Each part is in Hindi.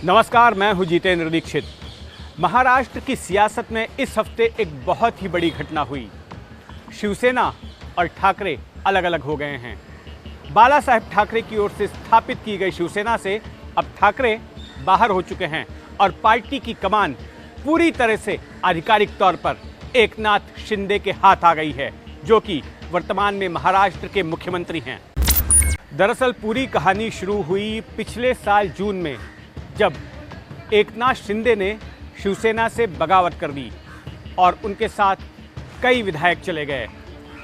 नमस्कार, मैं हूं जितेंद्र दीक्षित। महाराष्ट्र की सियासत में इस हफ्ते एक बहुत ही बड़ी घटना हुई। शिवसेना और ठाकरे अलग अलग हो गए हैं। बाला साहेब ठाकरे की ओर से स्थापित की गई शिवसेना से अब ठाकरे बाहर हो चुके हैं और पार्टी की कमान पूरी तरह से आधिकारिक तौर पर एकनाथ शिंदे के हाथ आ गई है, जो कि वर्तमान में महाराष्ट्र के मुख्यमंत्री हैं। दरअसल पूरी कहानी शुरू हुई पिछले साल जून में, जब एकनाथ शिंदे ने शिवसेना से बगावत कर दी और उनके साथ कई विधायक चले गए।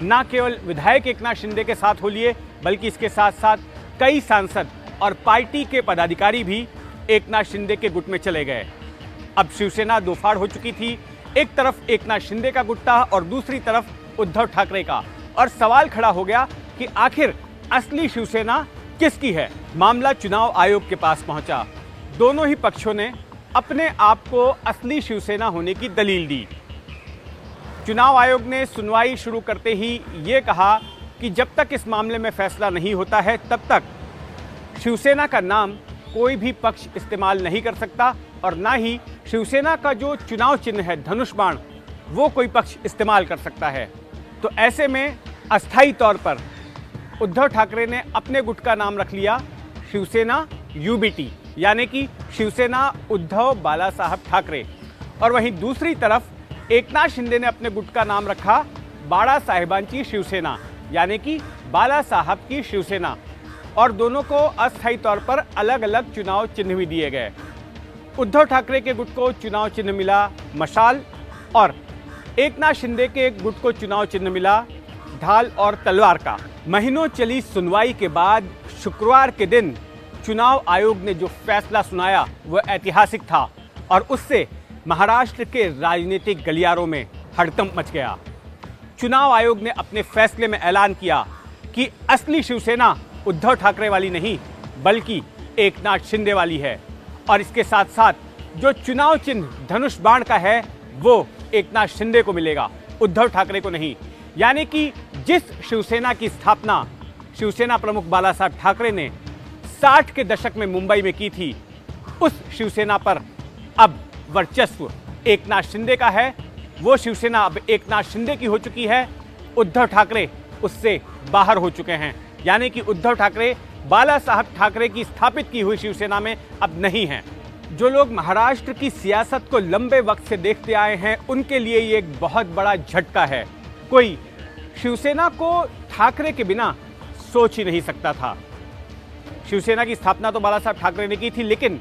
न केवल विधायक एकनाथ शिंदे के साथ हो लिए, बल्कि इसके साथ साथ कई सांसद और पार्टी के पदाधिकारी भी एकनाथ शिंदे के गुट में चले गए। अब शिवसेना दो फाड़ हो चुकी थी, एक तरफ एकनाथ शिंदे का गुट्टा और दूसरी तरफ उद्धव ठाकरे का। और सवाल खड़ा हो गया कि आखिर असली शिवसेना किसकी है। मामला चुनाव आयोग के पास पहुंचा। दोनों ही पक्षों ने अपने आप को असली शिवसेना होने की दलील दी। चुनाव आयोग ने सुनवाई शुरू करते ही ये कहा कि जब तक इस मामले में फैसला नहीं होता है, तब तक शिवसेना का नाम कोई भी पक्ष इस्तेमाल नहीं कर सकता और ना ही शिवसेना का जो चुनाव चिन्ह है धनुष बाण, वो कोई पक्ष इस्तेमाल कर सकता है। तो ऐसे में अस्थायी तौर पर उद्धव ठाकरे ने अपने गुट का नाम रख लिया शिवसेना यूबीटी, यानी कि शिवसेना उद्धव बाला साहब ठाकरे। और वहीं दूसरी तरफ एकनाथ शिंदे ने अपने गुट का नाम रखा बाळा साहेबांची शिवसेना, यानी कि बाला साहब की शिवसेना। और दोनों को अस्थायी तौर पर अलग अलग चुनाव चिन्ह भी दिए गए। उद्धव ठाकरे के गुट को चुनाव चिन्ह मिला मशाल और एकनाथ शिंदे के गुट को चुनाव चिन्ह मिला ढाल और तलवार का। महीनों चली सुनवाई के बाद शुक्रवार के दिन चुनाव आयोग ने जो फैसला सुनाया वह ऐतिहासिक था और उससे महाराष्ट्र के राजनीतिक गलियारों में हड़कंप मच गया। चुनाव आयोग ने अपने फैसले में ऐलान किया कि असली शिवसेना उद्धव ठाकरे वाली नहीं, बल्कि एकनाथ शिंदे वाली है। और इसके साथ साथ जो चुनाव चिन्ह धनुष बाण का है वो एकनाथ शिंदे को मिलेगा, उद्धव ठाकरे को नहीं। यानी कि जिस शिवसेना की स्थापना शिवसेना प्रमुख बाला साहब ठाकरे ने 60 के दशक में मुंबई में की थी, उस शिवसेना पर अब वर्चस्व एकनाथ शिंदे का है। वो शिवसेना अब एकनाथ शिंदे की हो चुकी है। उद्धव ठाकरे उससे बाहर हो चुके हैं, यानी कि उद्धव ठाकरे बाला साहब ठाकरे की स्थापित की हुई शिवसेना में अब नहीं हैं। जो लोग महाराष्ट्र की सियासत को लंबे वक्त से देखते आए हैं, उनके लिए ये एक बहुत बड़ा झटका है। कोई शिवसेना को ठाकरे के बिना सोच ही नहीं सकता था। शिवसेना की स्थापना तो बाला साहब ठाकरे ने की थी, लेकिन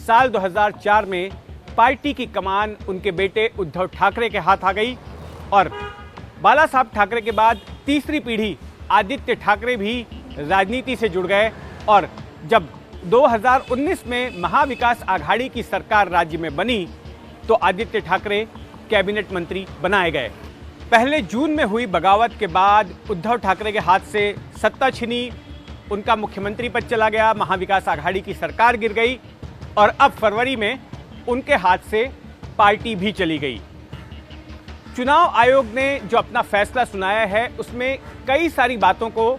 साल 2004 में पार्टी की कमान उनके बेटे उद्धव ठाकरे के हाथ आ गई और बाला साहब ठाकरे के बाद तीसरी पीढ़ी आदित्य ठाकरे भी राजनीति से जुड़ गए। और जब 2019 में महाविकास आघाड़ी की सरकार राज्य में बनी तो आदित्य ठाकरे कैबिनेट मंत्री बनाए गए। पहले जून में हुई बगावत के बाद उद्धव ठाकरे के हाथ से सत्ता छिनी, उनका मुख्यमंत्री पद चला गया, महाविकास आघाड़ी की सरकार गिर गई और अब फरवरी में उनके हाथ से पार्टी भी चली गई। चुनाव आयोग ने जो अपना फैसला सुनाया है उसमें कई सारी बातों को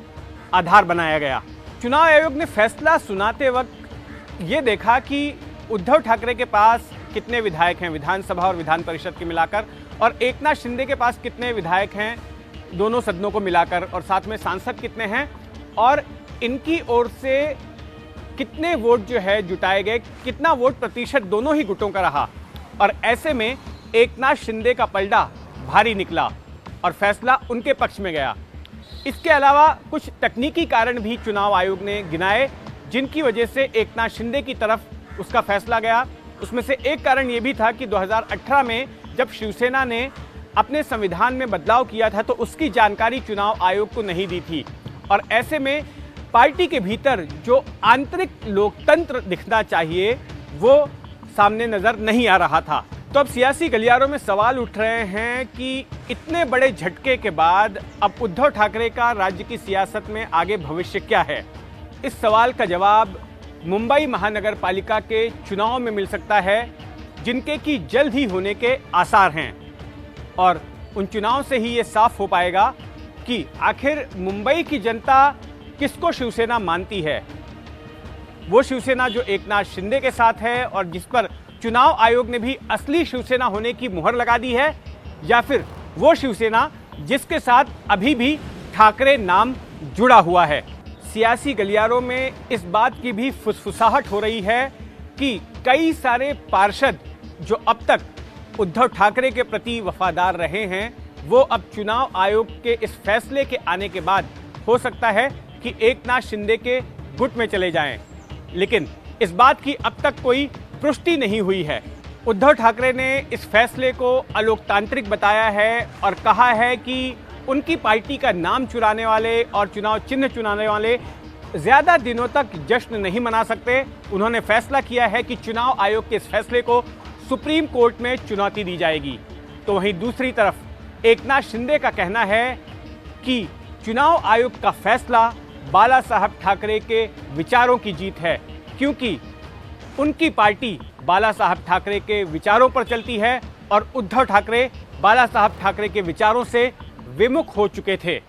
आधार बनाया गया। चुनाव आयोग ने फैसला सुनाते वक्त ये देखा कि उद्धव ठाकरे के पास कितने विधायक हैं विधानसभा और विधान परिषद के मिलाकर, और एकनाथ शिंदे के पास कितने विधायक हैं दोनों सदनों को मिलाकर, और साथ में सांसद कितने हैं और इनकी ओर से कितने वोट जो है जुटाए गए, कितना वोट प्रतिशत दोनों ही गुटों का रहा। और ऐसे में एकनाथ शिंदे का पलड़ा भारी निकला और फैसला उनके पक्ष में गया। इसके अलावा कुछ तकनीकी कारण भी चुनाव आयोग ने गिनाए, जिनकी वजह से एकनाथ शिंदे की तरफ उसका फैसला गया। उसमें से एक कारण ये भी था कि 2018 में जब शिवसेना ने अपने संविधान में बदलाव किया था तो उसकी जानकारी चुनाव आयोग को नहीं दी थी। और ऐसे में पार्टी के भीतर जो आंतरिक लोकतंत्र दिखना चाहिए वो सामने नजर नहीं आ रहा था। तो अब सियासी गलियारों में सवाल उठ रहे हैं कि इतने बड़े झटके के बाद अब उद्धव ठाकरे का राज्य की सियासत में आगे भविष्य क्या है। इस सवाल का जवाब मुंबई महानगर पालिका के चुनाव में मिल सकता है, जिनके की जल्द ही होने के आसार हैं। और उन चुनाव से ही ये साफ हो पाएगा कि आखिर मुंबई की जनता किसको शिवसेना मानती है। वो शिवसेना जो एकनाथ शिंदे के साथ है और जिस पर चुनाव आयोग ने भी असली शिवसेना होने की मुहर लगा दी है, या फिर वो शिवसेना जिसके साथ अभी भी ठाकरे नाम जुड़ा हुआ है। सियासी गलियारों में इस बात की भी फुसफुसाहट हो रही है कि कई सारे पार्षद जो अब तक उद्धव ठाकरे के प्रति वफादार रहे हैं, वो अब चुनाव आयोग के इस फैसले के आने के बाद हो सकता है कि एकनाथ शिंदे के गुट में चले जाएं। लेकिन इस बात की अब तक कोई पुष्टि नहीं हुई है। उद्धव ठाकरे ने इस फैसले को अलोकतांत्रिक बताया है और कहा है कि उनकी पार्टी का नाम चुराने वाले और चुनाव चिन्ह चुराने वाले ज़्यादा दिनों तक जश्न नहीं मना सकते। उन्होंने फैसला किया है कि चुनाव आयोग के इस फैसले को सुप्रीम कोर्ट में चुनौती दी जाएगी। तो वहीं दूसरी तरफ एकनाथ शिंदे का कहना है कि चुनाव आयोग का फैसला बाला साहब ठाकरे के विचारों की जीत है, क्योंकि उनकी पार्टी बाला साहब ठाकरे के विचारों पर चलती है और उद्धव ठाकरे बाला साहब ठाकरे के विचारों से विमुख हो चुके थे।